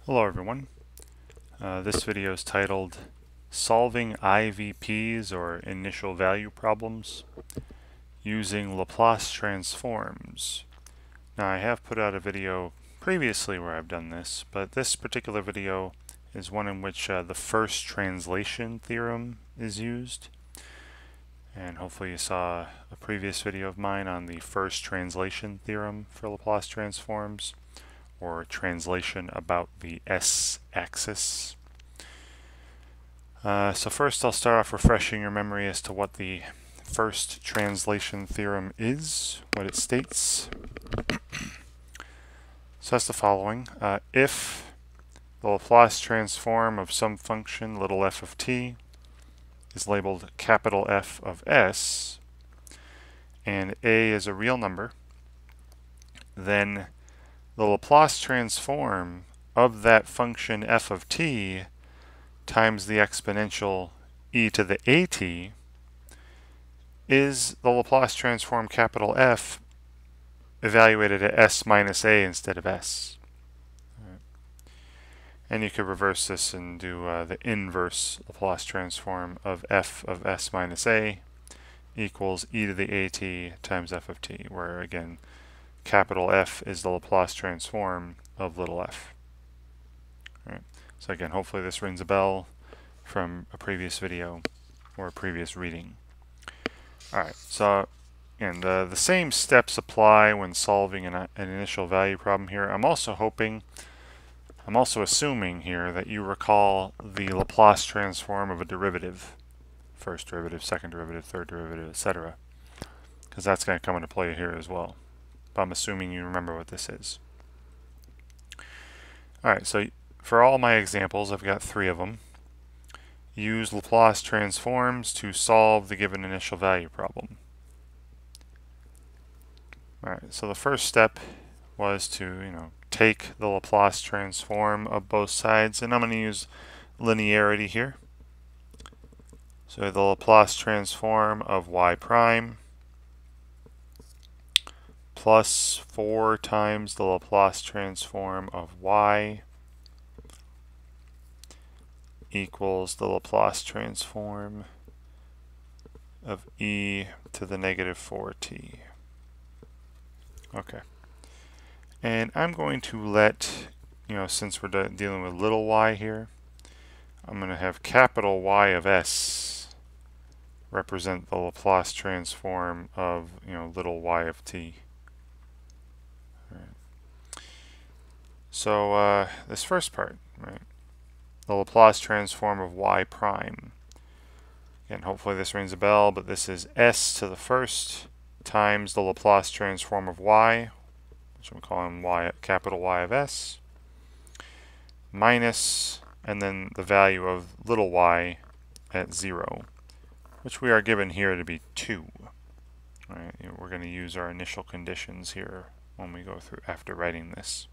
Hello everyone. This video is titled Solving IVPs or Initial Value Problems Using Laplace Transforms. Now I have put out a video previously where I've done this, but this particular video is one in which the first translation theorem is used. And hopefully you saw a previous video of mine on the first translation theorem for Laplace transforms, or translation about the s-axis. So first I'll start off refreshing your memory as to what the first translation theorem is, what it states. So that's the following. If the Laplace transform of some function, little f of t, is labeled capital F of s, and a is a real number, then the Laplace transform of that function f of t times the exponential e to the at is the Laplace transform capital F evaluated at s minus a instead of s. And you could reverse this and do the inverse Laplace transform of f of s minus a equals e to the at times f of t, where again capital F is the Laplace transform of little f. Right. So again, hopefully this rings a bell from a previous video or a previous reading. Alright, so and the same steps apply when solving an initial value problem here. I'm also assuming here that you recall the Laplace transform of a derivative. First derivative, second derivative, third derivative, etc. Because that's going to come into play here as well. But I'm assuming you remember what this is. Alright, so for all my examples, I've got 3 of them. Use Laplace transforms to solve the given initial value problem. Alright, so the first step was to, take the Laplace transform of both sides, and I'm going to use linearity here. So the Laplace transform of y prime plus 4 times the Laplace transform of y equals the Laplace transform of e to the negative 4t. Okay. And I'm going to let, since we're dealing with little y here, I'm going to have capital Y of s represent the Laplace transform of, little y of t. Right. So this first part, right? The Laplace transform of y prime. Again, hopefully this rings a bell, but this is s to the first times the Laplace transform of y, which I'm calling y, capital Y of s, minus, and then the value of little y at 0, which we are given here to be 2. Right? We're going to use our initial conditions here when we go through after writing this.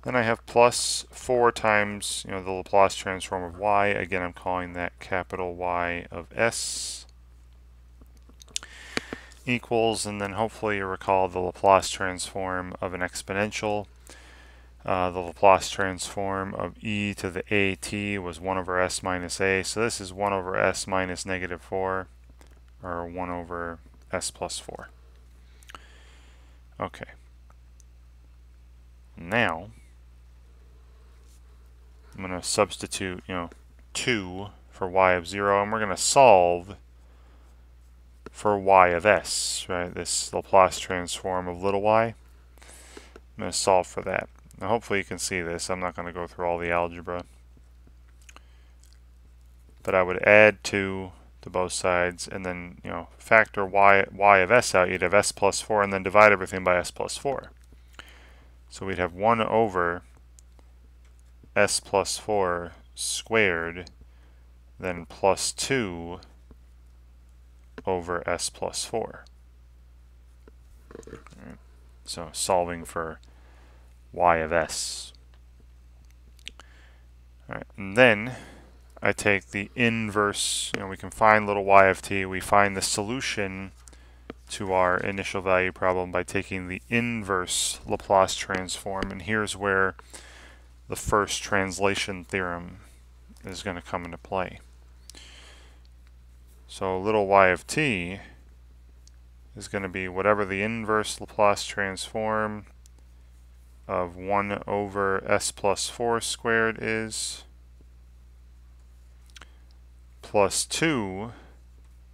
Then I have plus 4 times, the Laplace transform of y. Again, I'm calling that capital Y of s equals, and then hopefully you recall the Laplace transform of an exponential. The Laplace transform of e to the at was 1 over s minus a. So this is 1 over s minus negative 4, or 1 over s plus 4. Okay. Now, I'm going to substitute, 2 for y of 0, and we're going to solve for y of s, right? This Laplace transform of little y. I'm going to solve for that. Now hopefully you can see this. I'm not going to go through all the algebra. But I would add 2 to both sides, and then, factor y of s out. You'd have s plus 4, and then divide everything by s plus 4. So we'd have 1 over s plus 4 squared, then plus 2 over s plus 4. Right. So solving for y of s. All right. And then I take the inverse, we can find little y of t. We find the solution to our initial value problem by taking the inverse Laplace transform. And here's where the first translation theorem is going to come into play. So little y of t is going to be whatever the inverse Laplace transform of 1 over s plus 4 squared is, plus 2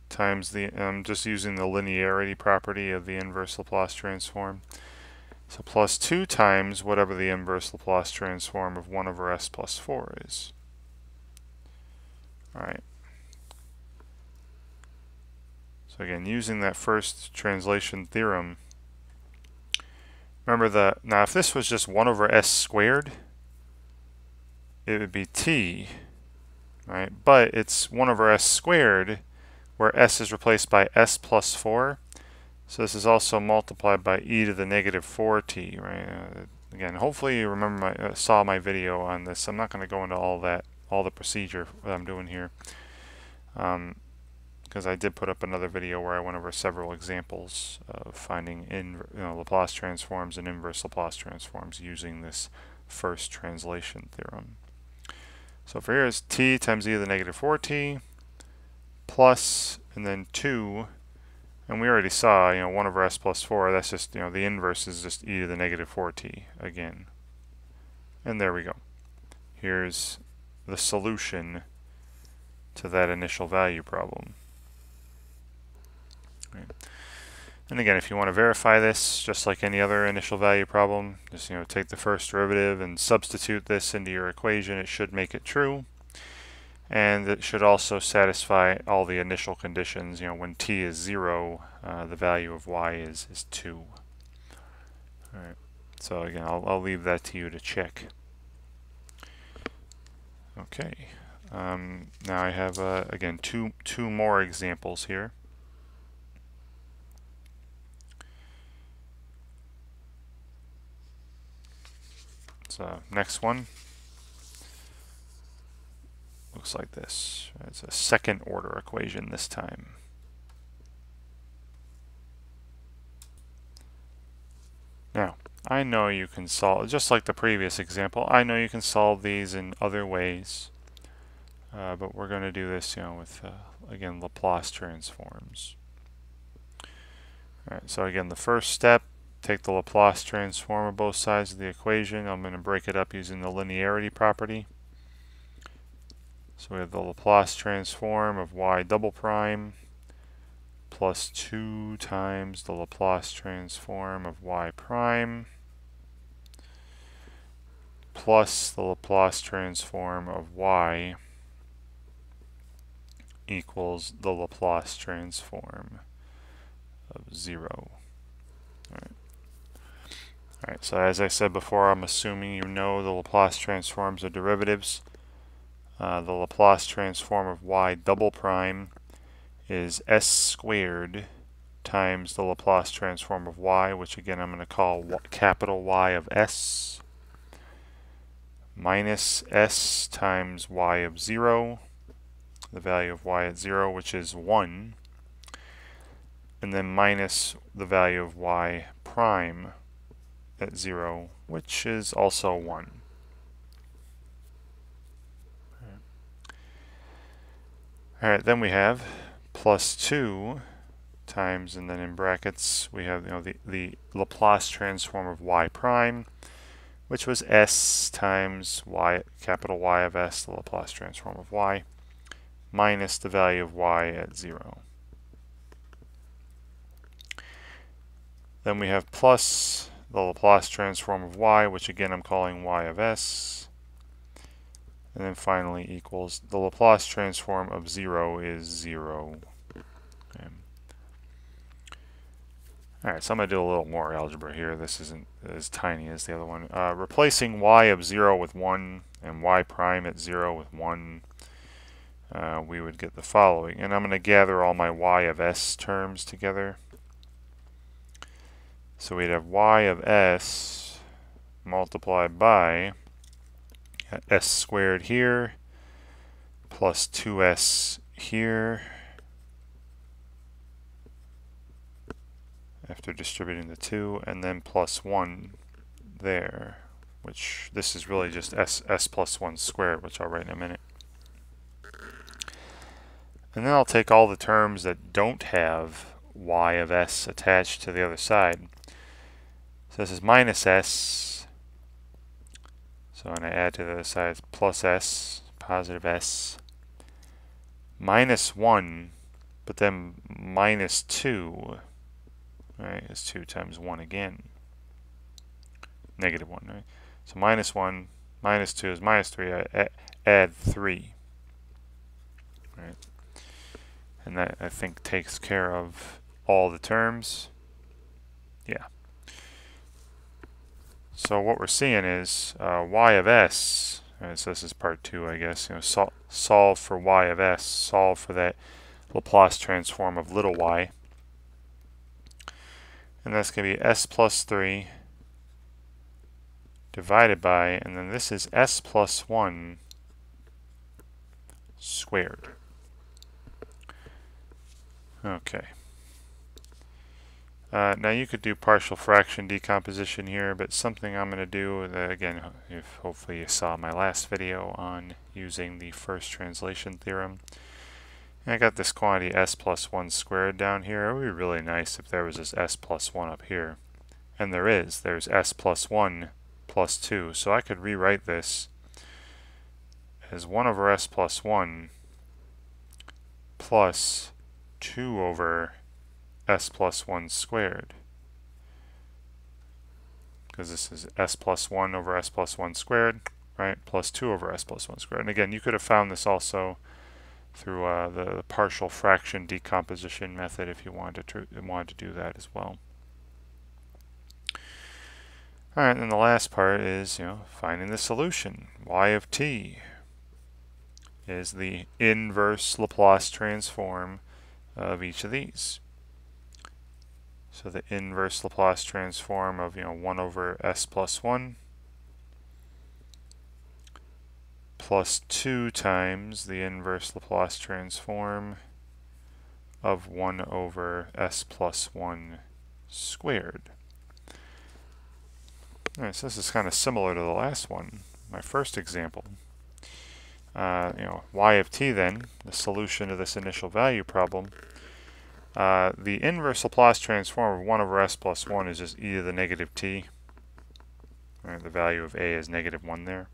times the, I'm just using the linearity property of the inverse Laplace transform. So plus 2 times whatever the inverse Laplace transform of 1 over s plus 4 is. Alright. So again, using that first translation theorem, remember that, now if this was just 1 over s squared, it would be t, right? But it's 1 over s squared, where s is replaced by s plus 4. So this is also multiplied by e to the negative 4t, right? Again, hopefully you remember saw my video on this. I'm not going to go into all the procedure that I'm doing here, because I did put up another video where I went over several examples of finding Laplace transforms and inverse Laplace transforms using this first translation theorem. So for here is t times e to the negative 4t plus, and then 2, and we already saw, 1 over s plus 4, that's just, the inverse is just e to the negative 4t again. And there we go. Here's the solution to that initial value problem. Right. And again, if you want to verify this, just like any other initial value problem, just take the first derivative and substitute this into your equation. It should make it true, and it should also satisfy all the initial conditions. When t is 0, the value of y is 2. All right. So again, I'll leave that to you to check. Okay. Now I have again two more examples here. So next one looks like this. It's a second order equation this time. Now, I know you can solve, just like the previous example, I know you can solve these in other ways, but we're going to do this, with, again, Laplace transforms. All right, so again, the first step, take the Laplace transform of both sides of the equation. I'm going to break it up using the linearity property. So we have the Laplace transform of y double prime plus 2 times the Laplace transform of y prime plus the Laplace transform of y equals the Laplace transform of 0. Alright, so as I said before, I'm assuming you know the Laplace transforms are derivatives. The Laplace transform of y double prime is s squared times the Laplace transform of y, which again I'm going to call capital Y of s, minus s times y of 0, the value of y at 0, which is 1, and then minus the value of y prime at 0, which is also 1. Alright, then we have plus 2 times, and then in brackets we have the Laplace transform of y prime, which was s times y, capital Y of s, the Laplace transform of y, minus the value of y at 0. Then we have plus the Laplace transform of y, which again I'm calling y of s, and then finally equals the Laplace transform of 0 is 0. Okay. Alright, so I'm going to do a little more algebra here. This isn't as tiny as the other one. Replacing y of 0 with 1 and y prime at 0 with 1, we would get the following. And I'm going to gather all my y of s terms together. So we'd have y of s multiplied by s squared here plus 2s here after distributing the 2, and then plus 1 there which this is really just s plus 1 squared, which I'll write in a minute. And then I'll take all the terms that don't have y of s attached to the other side. So this is minus s. So when I add to the other side, it's plus s, positive s, minus 1, but then minus 2. Right, it's 2 times 1 again. Negative 1, right? So minus 1, minus 2 is minus 3. I add 3. Right? And that, I think, takes care of all the terms. Yeah. So what we're seeing is y of s, right, so this is part 2, I guess, solve for y of s, solve for that Laplace transform of little y. And that's going to be s plus 3 divided by, and then this is s plus 1 squared. Okay. Now you could do partial fraction decomposition here, but something I'm going to do, again, if hopefully you saw my last video on using the first translation theorem. And I got this quantity s plus 1 squared down here. It would be really nice if there was this s plus 1 up here. And there is. There's s plus 1 plus 2. So I could rewrite this as 1 over s plus 1 plus 2 over s plus 1 squared, because this is s plus 1 over s plus 1 squared, right, plus 2 over s plus 1 squared. And again, you could have found this also through the partial fraction decomposition method if you wanted to do that as well. All right, and then the last part is, finding the solution. Y of t is the inverse Laplace transform of each of these. So the inverse Laplace transform of 1 over s plus 1 plus 2 times the inverse Laplace transform of 1 over s plus 1 squared. Alright, so this is kind of similar to the last one, my first example. Y of t then, the solution to this initial value problem. The inverse Laplace transform of 1 over s plus 1 is just e to the negative t. Right, the value of a is negative 1 there.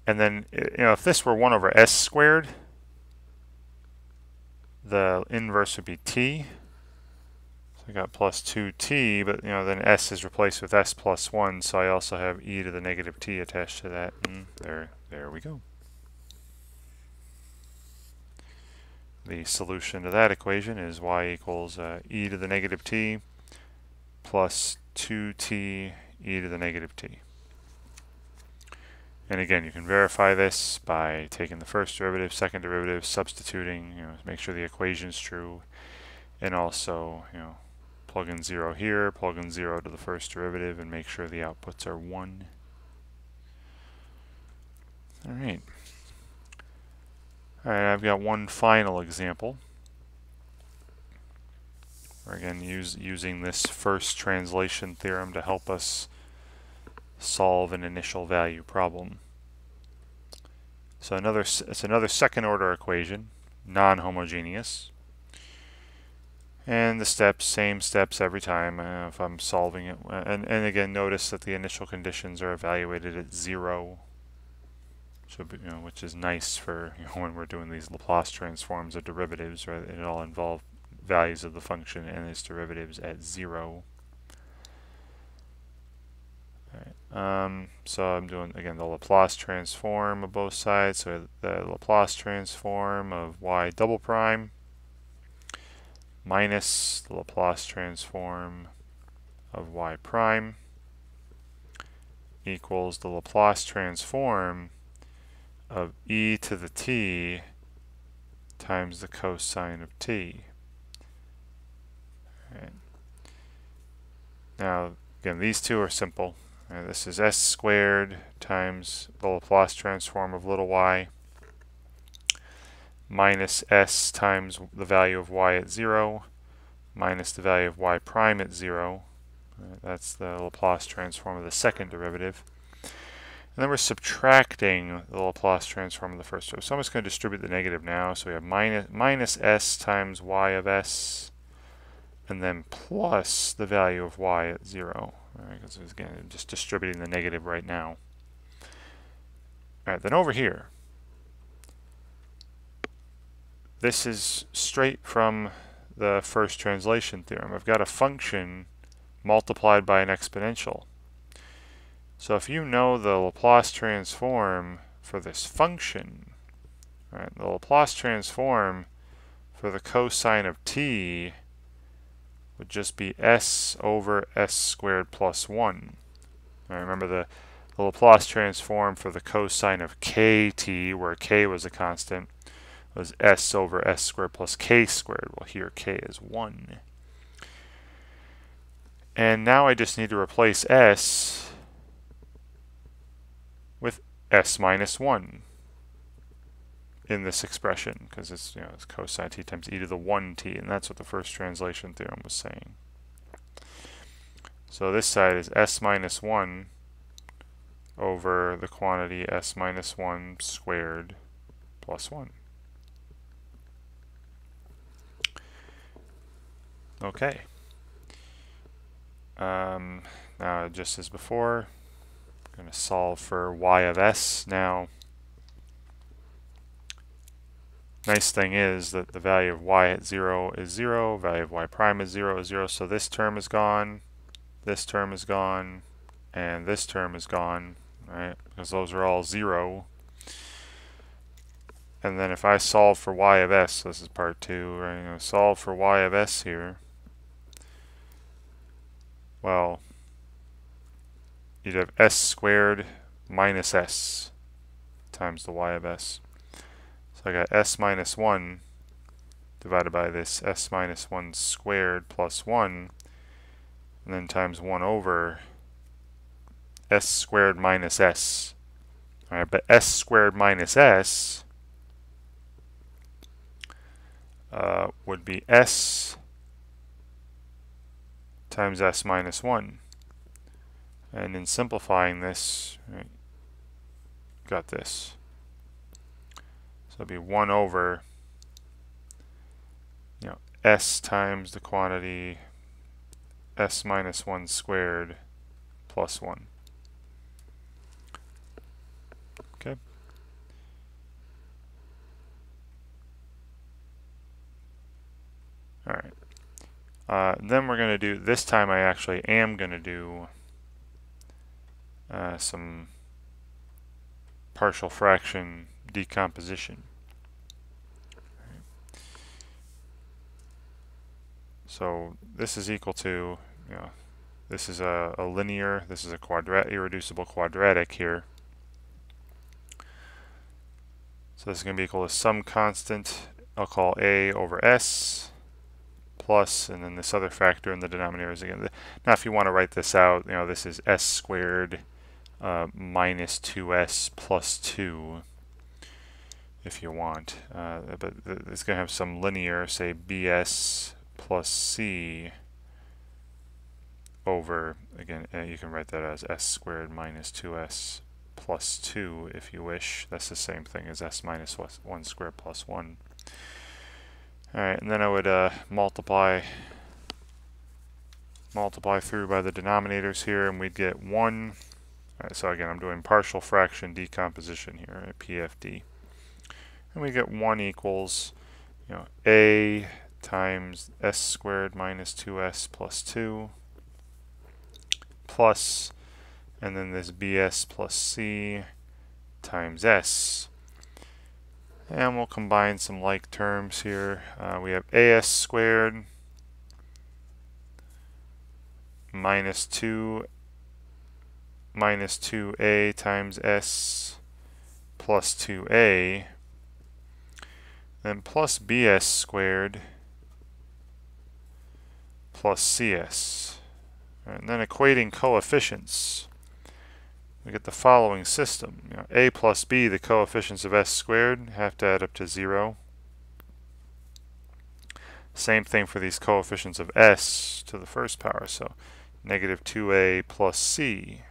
And then, if this were 1 over s squared, the inverse would be t. So I got plus 2t, but then s is replaced with s plus 1, so I also have e to the negative t attached to that. And there we go. The solution to that equation is y equals e to the negative t plus 2t e to the negative t. And again, you can verify this by taking the first derivative, second derivative, substituting, to make sure the equation's true, and also, plug in 0 here, plug in 0 to the first derivative, and make sure the outputs are 1. All right. All right, I've got one final example. We're again using this first translation theorem to help us solve an initial value problem. So it's another second order equation, non-homogeneous. And the steps, same steps every time if I'm solving it. And again, notice that the initial conditions are evaluated at 0. So, which is nice for when we're doing these Laplace transforms of derivatives, right? It all involve values of the function and its derivatives at 0. Right. So I'm doing again the Laplace transform of both sides. So the Laplace transform of y double prime minus the Laplace transform of y prime equals the Laplace transform of e to the t times the cosine of t. Right. Now, again, these two are simple. This is s squared times the Laplace transform of little y minus s times the value of y at 0 minus the value of y prime at 0. That's the Laplace transform of the second derivative. And then we're subtracting the Laplace transform of the first derivative. So I'm just going to distribute the negative now. So we have minus s times y of s, and then plus the value of y at 0. Because again, I'm just distributing the negative right now. All right, then over here, this is straight from the first translation theorem. I've got a function multiplied by an exponential. So if you know the Laplace transform for this function, right, the Laplace transform for the cosine of t would just be s over s squared plus 1. Right, remember the Laplace transform for the cosine of kt, where k was a constant, was s over s squared plus k squared. Well, here k is 1. And now I just need to replace s with s minus 1 in this expression, because it's, it's cosine t times e to the 1t, and that's what the first translation theorem was saying. So this side is s minus 1 over the quantity s minus 1 squared plus 1. Okay. Now, just as before, I'm going to solve for y of s now. Nice thing is that the value of y at 0 is 0, value of y prime is 0 is 0, so this term is gone, this term is gone, and this term is gone, right? Because those are all 0. And then if I solve for y of s, so this is part 2, right? I'm going to solve for y of s here. Well, you'd have s squared minus s times the y of s. So I got s minus 1 divided by this s minus 1 squared plus 1, and then times 1 over s squared minus s. All right, but s squared minus s would be s times s minus 1. And in simplifying this, right, got this. So it'd be 1 over, s times the quantity s minus 1 squared plus 1. Okay. All right. Then we're going to do, this time I actually am going to do some partial fraction decomposition. So this is equal to, this is a linear, this is a irreducible quadratic here. So this is going to be equal to some constant I'll call a over s plus, and then this other factor in the denominator is again. Now if you want to write this out, this is s squared minus 2s plus 2 if you want. But it's going to have some linear, say bs plus c over, again, you can write that as s squared minus 2s plus 2 if you wish. That's the same thing as s minus 1 squared plus 1. Alright, and then I would multiply through by the denominators here, and we'd get 1. Alright, so again, I'm doing partial fraction decomposition here at PFD. And we get 1 equals, a times s squared minus 2s plus 2 plus, and then this bs plus c times s. And we'll combine some like terms here. We have as squared minus 2a times s plus 2a, then plus bs squared plus cs. And then equating coefficients, we get the following system. A plus b, the coefficients of s squared, have to add up to 0. Same thing for these coefficients of s to the first power. So negative 2a plus c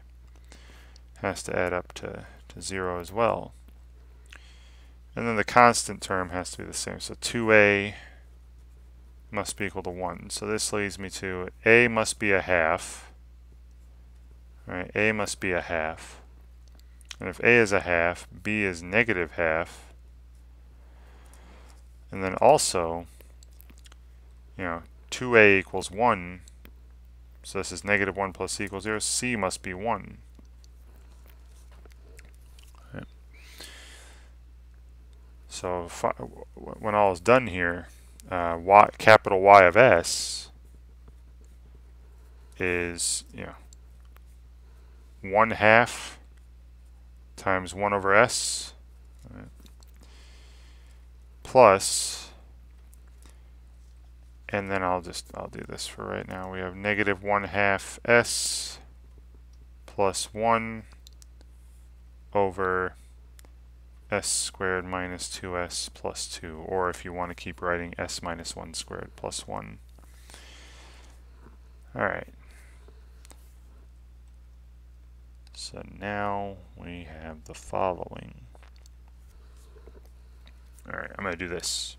has to add up to 0 as well. And then the constant term has to be the same. So 2a must be equal to 1. So this leads me to a must be a half. All right, a must be a half. And if a is a half, b is negative half. And then also, 2a equals 1. So this is negative 1 plus c equals 0. C must be 1. Okay. So when all is done here, capital Y of S is 1/2 times 1 over S, right, plus, and then I'll do this for right now. We have negative 1/2 S plus 1 over S squared minus 2S plus 2, or if you want to keep writing S minus 1 squared plus 1. Alright. So now we have the following. Alright, I'm going to do this.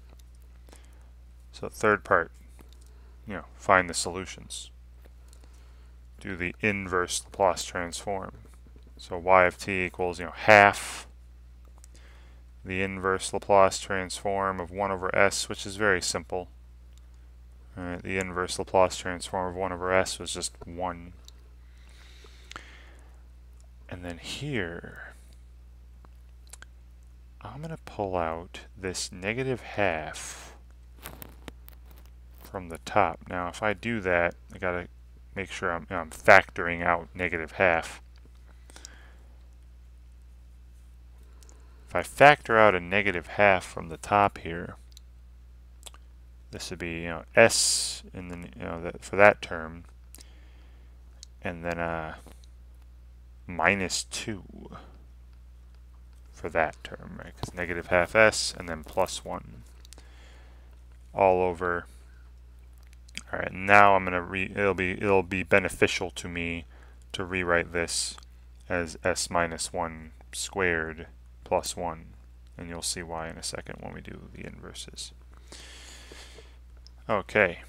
So third part, find the solutions. Do the inverse Laplace transform. So y of t equals, half the inverse Laplace transform of 1 over s, which is very simple. Alright, the inverse Laplace transform of 1 over s was just 1. And then here, I'm going to pull out this negative half from the top. Now, if I do that, I got to make sure I'm factoring out negative half. If I factor out a negative half from the top here, this would be s in the for that term, and then minus 2 for that term, right? Because negative half s and then plus 1 all over. All right, now I'm gonna it'll be beneficial to me to rewrite this as s minus 1 squared plus 1, and you'll see why in a second when we do the inverses. Okay.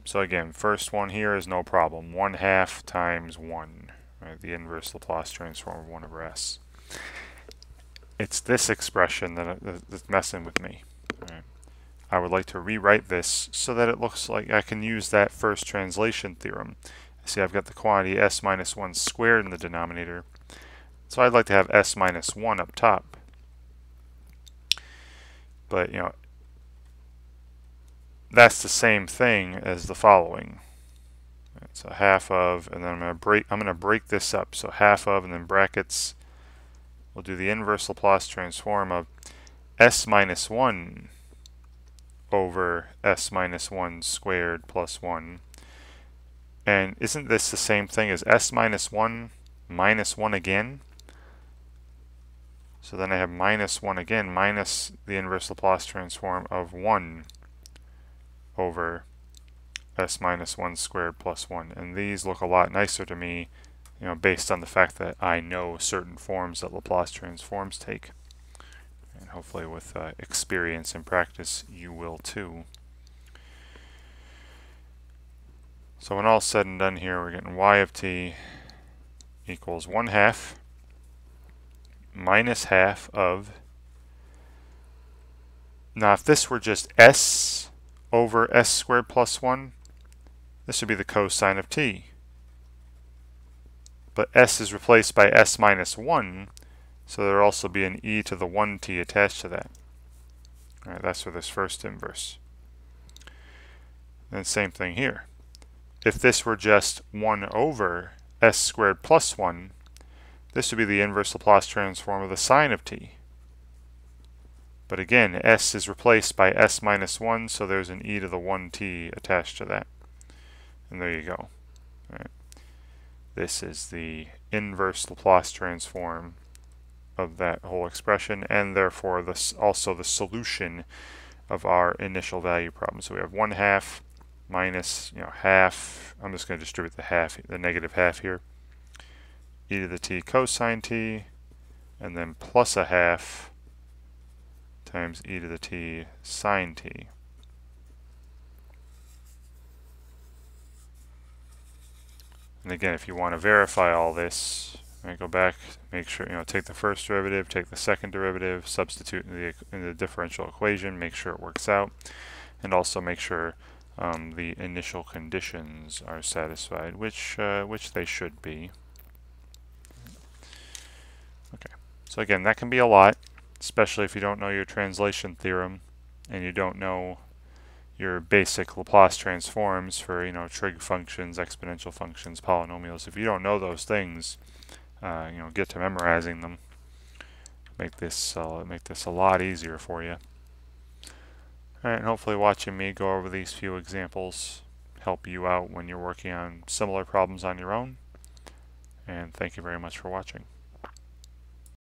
So again, first one here is no problem. 1/2 times 1, right? The inverse Laplace transform of 1 over s. It's this expression that's messing with me. Right? I would like to rewrite this so that it looks like I can use that first translation theorem. See, I've got the quantity s minus 1 squared in the denominator. So I'd like to have s minus 1 up top. But, that's the same thing as the following. Right, so half of, and then I'm going to break this up. So half of, and then brackets, we'll do the inverse Laplace transform of s minus 1 over s minus 1 squared plus 1. And isn't this the same thing as s minus 1 minus 1 again? So then I have minus 1 again, minus the inverse Laplace transform of 1 over s minus 1 squared plus 1. And these look a lot nicer to me, based on the fact that I know certain forms that Laplace transforms take. And hopefully with experience and practice, you will too. So when all's said and done here, we're getting y of t equals 1/2 minus half of, now if this were just s over s squared plus 1, this would be the cosine of t. But s is replaced by s minus 1, so there will also be an e to the 1t attached to that. All right, that's for this first inverse. And same thing here. If this were just 1 over s squared plus 1, this would be the inverse Laplace transform of the sine of t. But again, s is replaced by s minus 1, so there's an e to the 1t attached to that. And there you go. All right. This is the inverse Laplace transform of that whole expression, and therefore also the solution of our initial value problem. So we have 1/2 minus, half. I'm just going to distribute the negative half here. E to the t cosine t, and then plus a half times e to the t sine t. And again, if you want to verify all this, go back, make sure, take the first derivative, take the second derivative, substitute in the differential equation, make sure it works out, and also make sure the initial conditions are satisfied, which they should be. Okay, so again, that can be a lot, especially if you don't know your translation theorem and you don't know your basic Laplace transforms for trig functions, exponential functions, polynomials. If you don't know those things, get to memorizing them. Make this a lot easier for you. All right, and hopefully watching me go over these few examples help you out when you're working on similar problems on your own. And thank you very much for watching.